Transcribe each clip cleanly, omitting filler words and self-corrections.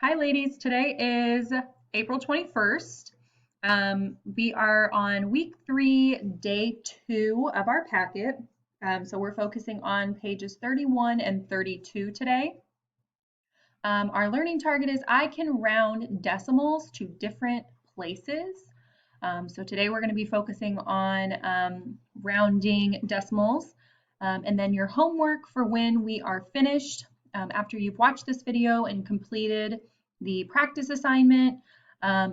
Hi, ladies. Today is April 21st. We are on week 3, day 2 of our packet. So we're focusing on pages 31 and 32 today. Our learning target is I can round decimals to different places. So today we're going to be focusing on rounding decimals. And then your homework for when we are finished, after you've watched this video and completed the practice assignment,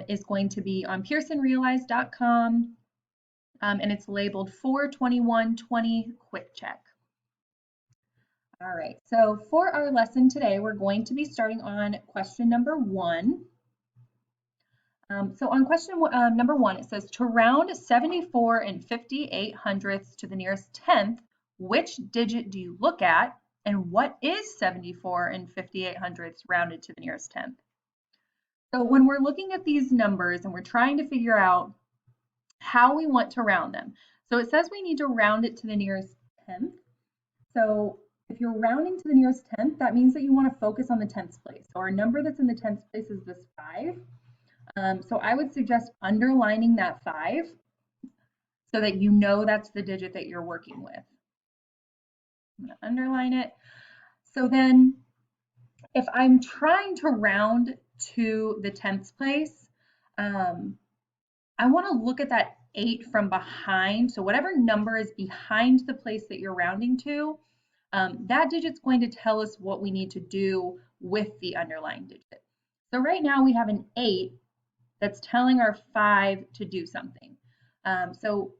is going to be on pearsonrealize.com, and it's labeled 42120 Quick Check. All right, so for our lesson today, we're going to be starting on question number 1. So on question number 1, it says, to round 74 and 58 hundredths to the nearest tenth, which digit do you look at, and what is 74 and 58 hundredths rounded to the nearest tenth? So when we're looking at these numbers and we're trying to figure out how we want to round them, so it says we need to round it to the nearest tenth. So if you're rounding to the nearest tenth, that means that you want to focus on the tenths place. So our number that's in the tenths place is this 5. So I would suggest underlining that 5 so that you know that's the digit that you're working with. I'm going to underline it. So then if I'm trying to round to the tenths place, I want to look at that 8 from behind. So whatever number is behind the place that you're rounding to, that digit's going to tell us what we need to do with the underlying digit. So right now we have an 8 that's telling our 5 to do something. So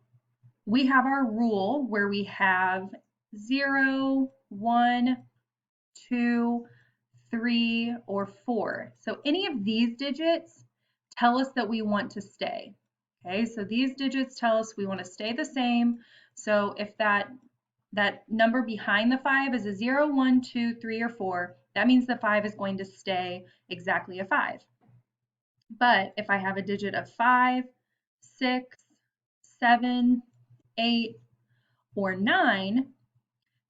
we have our rule where we have 0, 1, 2, 3, or 4. So any of these digits tell us that we want to stay. Okay, so these digits tell us we want to stay the same. So if that number behind the 5 is a 0, 1, 2, 3, or 4, that means the 5 is going to stay exactly a 5. But if I have a digit of 5, 6, 7, 8, or 9,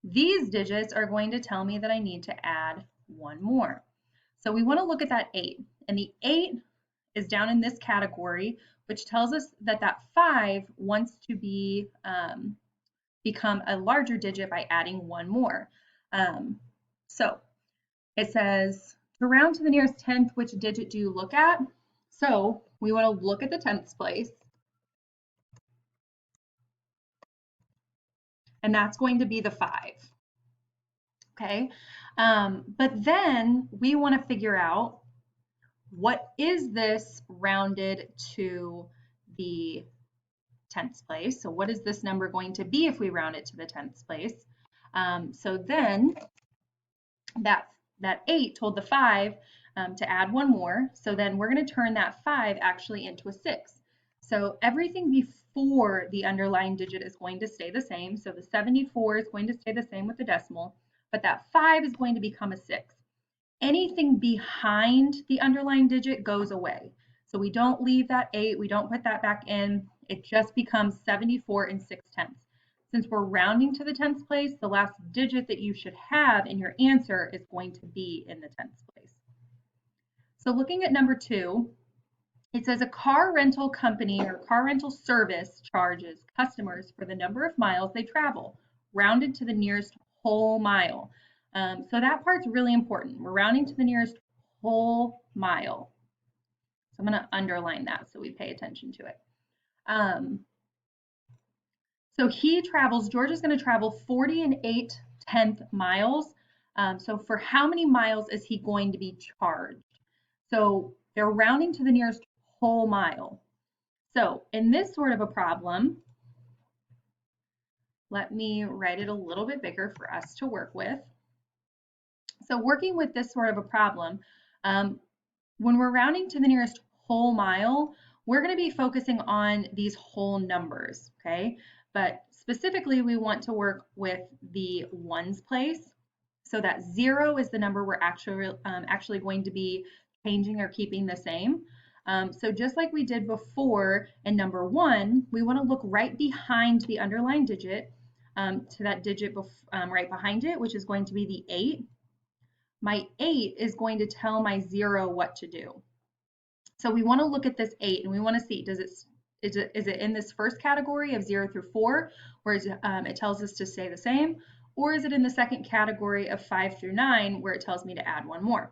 these digits are going to tell me that I need to add one more. So we want to look at that 8, and the 8 is down in this category, which tells us that that 5 wants to be become a larger digit by adding one more. So it says to round to the nearest tenth, which digit do you look at? So we want to look at the tenths place, and that's going to be the 5. Okay, but then we want to figure out what is this rounded to the tenths place. So what is this number going to be if we round it to the tenths place? So then that 8 told the 5 to add one more. So then we're going to turn that 5 actually into a 6. So everything before the underlying digit is going to stay the same. So the 74 is going to stay the same with the decimal, but that 5 is going to become a 6. Anything behind the underlying digit goes away. So we don't leave that 8, we don't put that back in, it just becomes 74 and 6 tenths. Since we're rounding to the tenths place, the last digit that you should have in your answer is going to be in the tenths place. So looking at number 2, it says a car rental company or car rental service charges customers for the number of miles they travel, rounded to the nearest whole mile. So that part's really important. We're rounding to the nearest whole mile. So I'm going to underline that so we pay attention to it. So George is going to travel 40 and 8/10 miles. So for how many miles is he going to be charged? So they're rounding to the nearest whole mile. So in this sort of a problem, let me write it a little bit bigger for us to work with. So working with this sort of a problem, when we're rounding to the nearest whole mile, we're going to be focusing on these whole numbers, okay? But specifically, we want to work with the ones place. So that 0 is the number we're actually going to be changing or keeping the same. So just like we did before in number 1, we want to look right behind the underlying digit to that digit right behind it, which is going to be the 8. my 8 is going to tell my 0 what to do. So we want to look at this 8 and we want to see, is it in this first category of 0 through 4, where it tells us to stay the same, or is it in the second category of 5 through 9, where it tells me to add one more?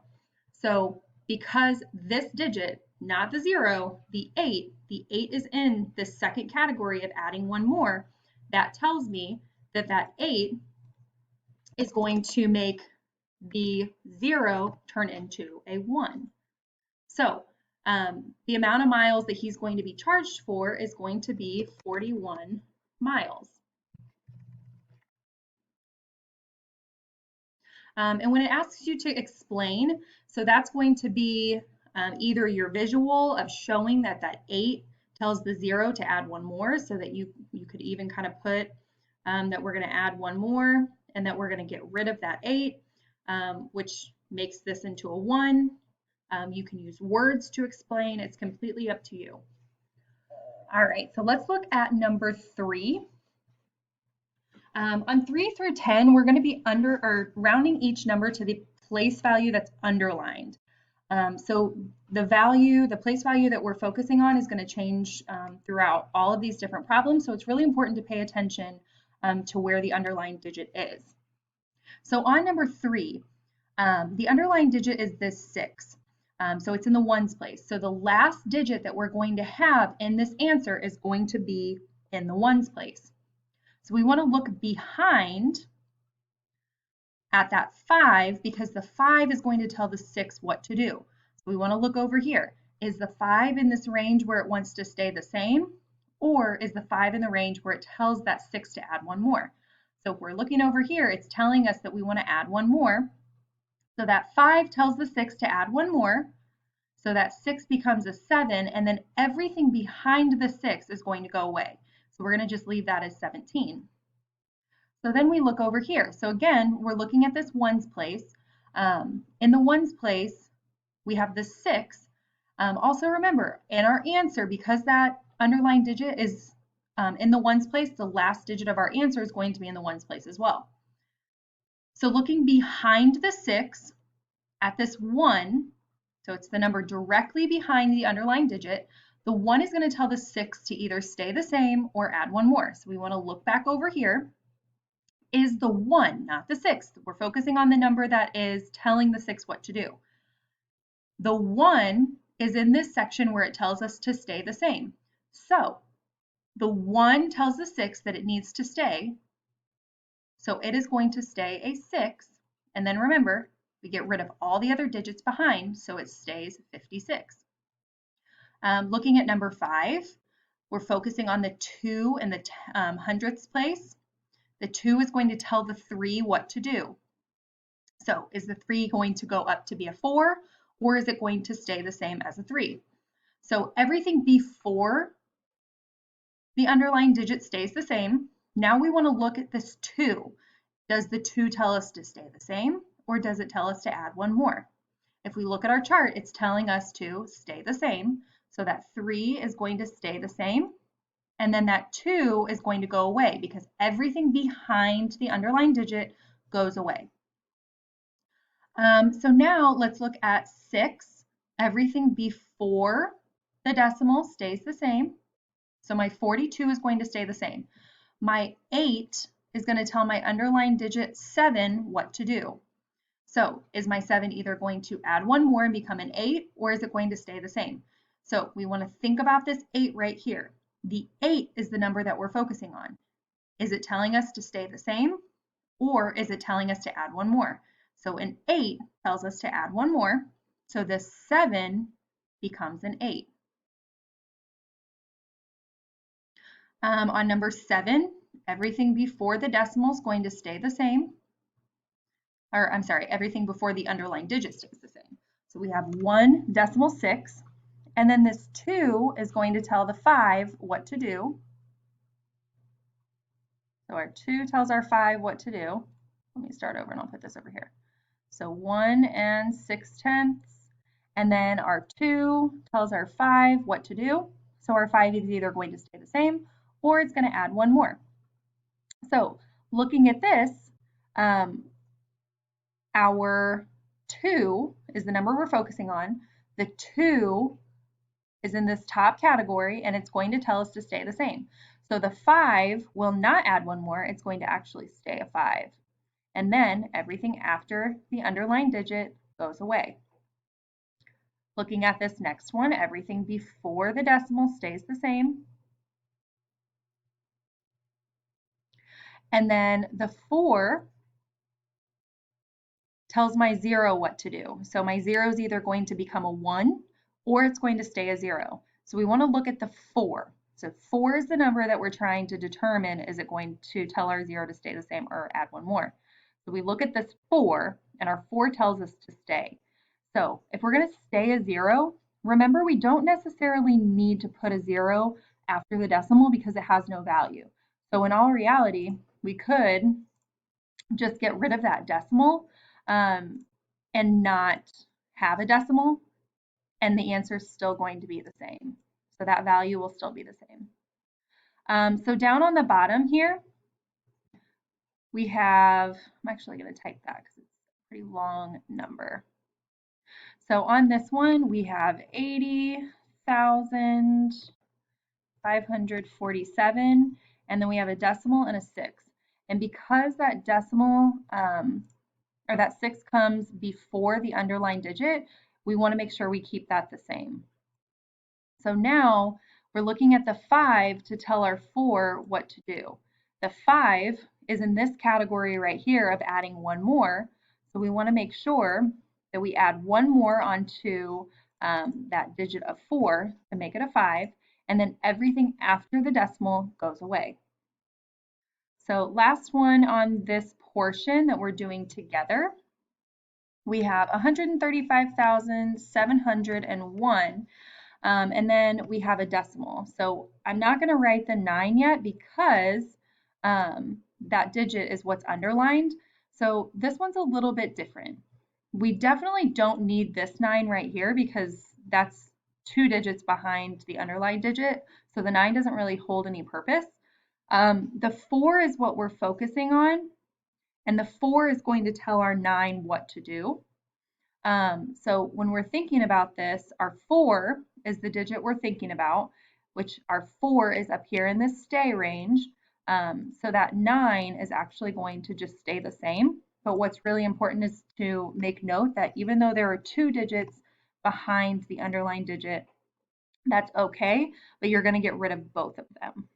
So because this digit, not the 0, the 8 is in the second category of adding one more, that tells me that that 8 is going to make the 0 turn into a 1. So the amount of miles that he's going to be charged for is going to be 41 miles. And when it asks you to explain, so that's going to be either your visual of showing that that 8 tells the 0 to add one more, so that you could even kind of put that we're going to add one more and that we're going to get rid of that 8, which makes this into a 1. You can use words to explain. It's completely up to you. All right, so let's look at number 3. On 3 through 10, we're going to be rounding each number to the place value that's underlined. So the place value that we're focusing on is going to change throughout all of these different problems. So it's really important to pay attention to where the underlined digit is. So on number 3, the underlined digit is this 6. So it's in the ones place. So the last digit that we're going to have in this answer is going to be in the ones place. So we want to look behind at that 5, because the 5 is going to tell the 6 what to do. So we want to look over here. Is the 5 in this range where it wants to stay the same? Or is the 5 in the range where it tells that 6 to add one more? So if we're looking over here, it's telling us that we want to add one more. So that 5 tells the 6 to add one more. So that 6 becomes a 7, and then everything behind the 6 is going to go away. So we're going to just leave that as 17. So then we look over here. So again, we're looking at this ones place. In the ones place, we have the 6. Also remember, in our answer, because that underlined digit is in the ones place, the last digit of our answer is going to be in the ones place as well. So looking behind the 6 at this 1, so it's the number directly behind the underlined digit, the 1 is going to tell the 6 to either stay the same or add one more. So we want to look back over here. Is the 1, not the 6. We're focusing on the number that is telling the 6 what to do. The 1 is in this section where it tells us to stay the same. So the 1 tells the 6 that it needs to stay. So it is going to stay a 6. And then remember, we get rid of all the other digits behind, so it stays 56. Looking at number 5, we're focusing on the 2 in the hundredths place. The 2 is going to tell the 3 what to do. So is the 3 going to go up to be a 4, or is it going to stay the same as a 3? So everything before the underlying digit stays the same. Now we want to look at this 2. Does the 2 tell us to stay the same, or does it tell us to add one more? If we look at our chart, it's telling us to stay the same. So that 3 is going to stay the same. And then that 2 is going to go away because everything behind the underlined digit goes away. So now let's look at 6. Everything before the decimal stays the same. So my 42 is going to stay the same. My 8 is going to tell my underlined digit 7 what to do. So is my 7 either going to add one more and become an 8, or is it going to stay the same? So we want to think about this 8 right here. The 8 is the number that we're focusing on. Is it telling us to stay the same, or is it telling us to add one more? So an 8 tells us to add one more. So this 7 becomes an 8. On number 7, everything before the decimal is going to stay the same. Or I'm sorry, everything before the underlying digit stays the same. So we have 1 decimal 6, and then this 2 is going to tell the 5 what to do. So our 2 tells our 5 what to do. Let me start over and I'll put this over here. So 1 6/10, and then our 2 tells our 5 what to do. So our 5 is either going to stay the same or it's going to add one more. So looking at this, our 2 is the number we're focusing on. The 2 is in this top category, and it's going to tell us to stay the same. So the 5 will not add one more. It's going to actually stay a 5. And then everything after the underlined digit goes away. Looking at this next one, everything before the decimal stays the same. And then the 4 tells my 0 what to do. So my 0 is either going to become a 1 or it's going to stay a 0. So we want to look at the 4. So 4 is the number that we're trying to determine, is it going to tell our 0 to stay the same or add one more. So we look at this 4, and our 4 tells us to stay. So if we're going to stay a 0, remember we don't necessarily need to put a 0 after the decimal because it has no value. So in all reality, we could just get rid of that decimal and not have a decimal, and the answer is still going to be the same. So that value will still be the same. So down on the bottom here, we have, I'm actually going to type that because it's a pretty long number. So on this one, we have 80,547, and then we have a decimal and a 6. And because that decimal or that 6 comes before the underlined digit, we want to make sure we keep that the same. So now we're looking at the 5 to tell our 4 what to do. The 5 is in this category right here of adding one more. So we want to make sure that we add one more onto that digit of 4 to make it a 5, and then everything after the decimal goes away. So last one on this portion that we're doing together, we have 135,701, and then we have a decimal. So I'm not going to write the 9 yet because that digit is what's underlined. So this one's a little bit different. We definitely don't need this 9 right here because that's 2 digits behind the underlined digit. So the 9 doesn't really hold any purpose. The 4 is what we're focusing on, and the 4 is going to tell our 9 what to do. So when we're thinking about this, our 4 is the digit we're thinking about, which our 4 is up here in this stay range. So that 9 is actually going to just stay the same. But what's really important is to make note that even though there are 2 digits behind the underlined digit, that's okay, but you're going to get rid of both of them.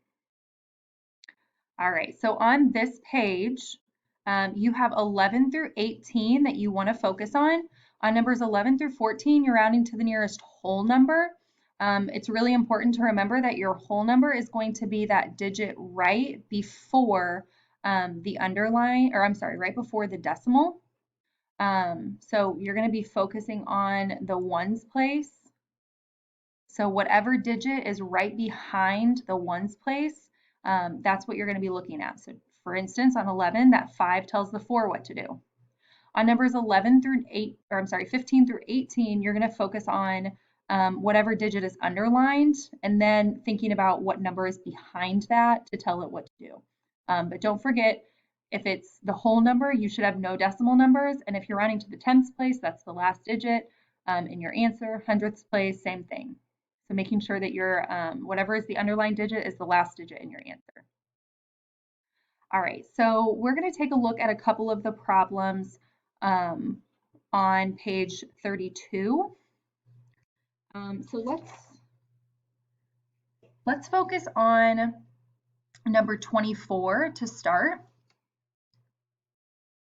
All right, so on this page, you have 11 through 18 that you want to focus on. On numbers 11 through 14, you're rounding to the nearest whole number. It's really important to remember that your whole number is going to be that digit right before the underline, or I'm sorry, right before the decimal. So you're going to be focusing on the ones place. So whatever digit is right behind the ones place, that's what you're going to be looking at. So for instance, on 11, that 5 tells the 4 what to do. On numbers 11 through 15 through 18, you're going to focus on whatever digit is underlined, and then thinking about what number is behind that to tell it what to do. But don't forget, if it's the whole number, you should have no decimal numbers. And if you're rounding to the 10th place, that's the last digit in your answer. 100th place, same thing. So making sure that your whatever is the underlined digit is the last digit in your answer. All right, so we're going to take a look at a couple of the problems on page 32. So let's focus on number 24 to start.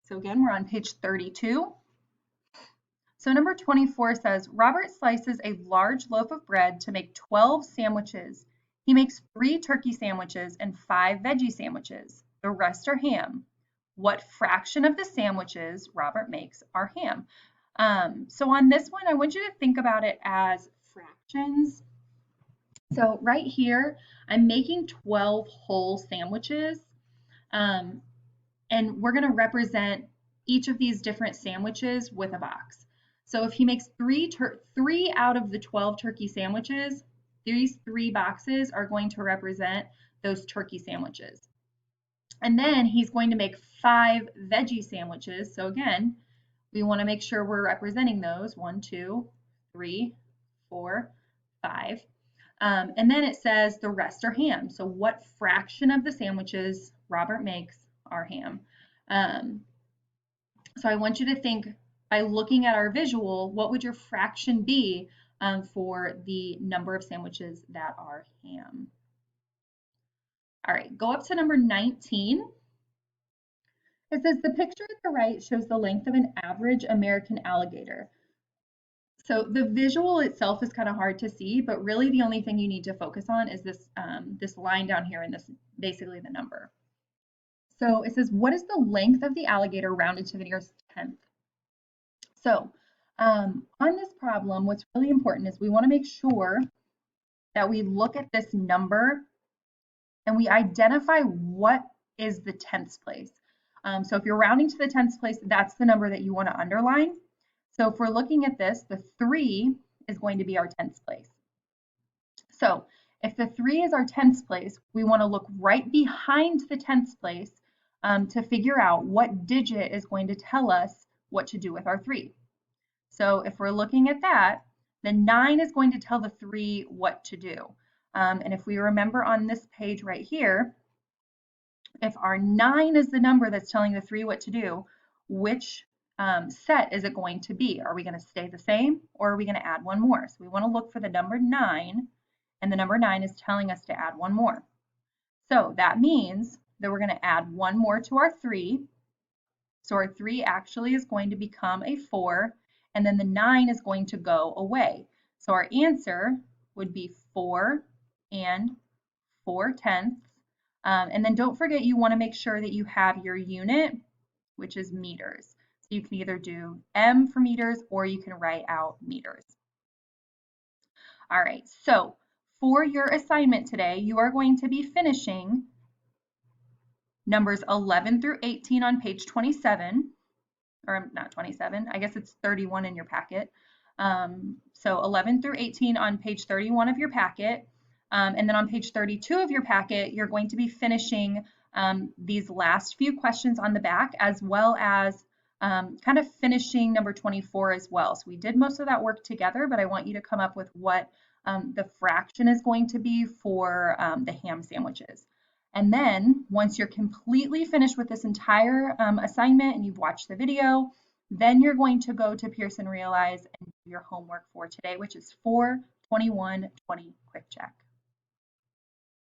So again, we're on page 32. So number 24 says, Robert slices a large loaf of bread to make 12 sandwiches. He makes 3 turkey sandwiches and 5 veggie sandwiches. The rest are ham. What fraction of the sandwiches Robert makes are ham? So on this one, I want you to think about it as fractions. So right here, I'm making 12 whole sandwiches, and we're going to represent each of these different sandwiches with a box. So if he makes 3 out of the 12 turkey sandwiches, these 3 boxes are going to represent those turkey sandwiches. And then he's going to make 5 veggie sandwiches. So again, We want to make sure we're representing those 1, 2, 3, 4, 5. And then it says the rest are ham. So what fraction of the sandwiches Robert makes are ham? So I want you to think, by looking at our visual, what would your fraction be for the number of sandwiches that are ham? All right, go up to number 19. It says the picture at the right shows the length of an average American alligator. So the visual itself is kind of hard to see, but really the only thing you need to focus on is this, this line down here, and this basically the number. So it says, what is the length of the alligator rounded to the nearest tenth? So on this problem, what's really important is we want to make sure that we look at this number and we identify what is the tenths place. So if you're rounding to the tenths place, that's the number that you want to underline. So if we're looking at this, the 3 is going to be our tenths place. So if the 3 is our tenths place, we want to look right behind the tenths place to figure out what digit is going to tell us what to do with our 3. So if we're looking at that, the 9 is going to tell the 3 what to do. And if we remember on this page right here, if our 9 is the number that's telling the 3 what to do, which set is it going to be? Are we going to stay the same, or are we going to add one more? So we want to look for the number 9, and the number 9 is telling us to add one more. So that means that we're going to add one more to our 3. So our 3 actually is going to become a 4, and then the 9 is going to go away. So our answer would be 4 and 4/10. And then don't forget, you want to make sure that you have your unit, which is meters. So you can either do M for meters, or you can write out meters. All right, so for your assignment today, you are going to be finishing numbers 11 through 18 on page 27, or not 27, I guess it's 31 in your packet. So 11 through 18 on page 31 of your packet. And then on page 32 of your packet, you're going to be finishing these last few questions on the back, as well as kind of finishing number 24 as well. So we did most of that work together, but I want you to come up with what the fraction is going to be for the ham sandwiches. And then once you're completely finished with this entire assignment and you've watched the video, then you're going to go to Pearson Realize and do your homework for today, which is 4/21/20 quick check.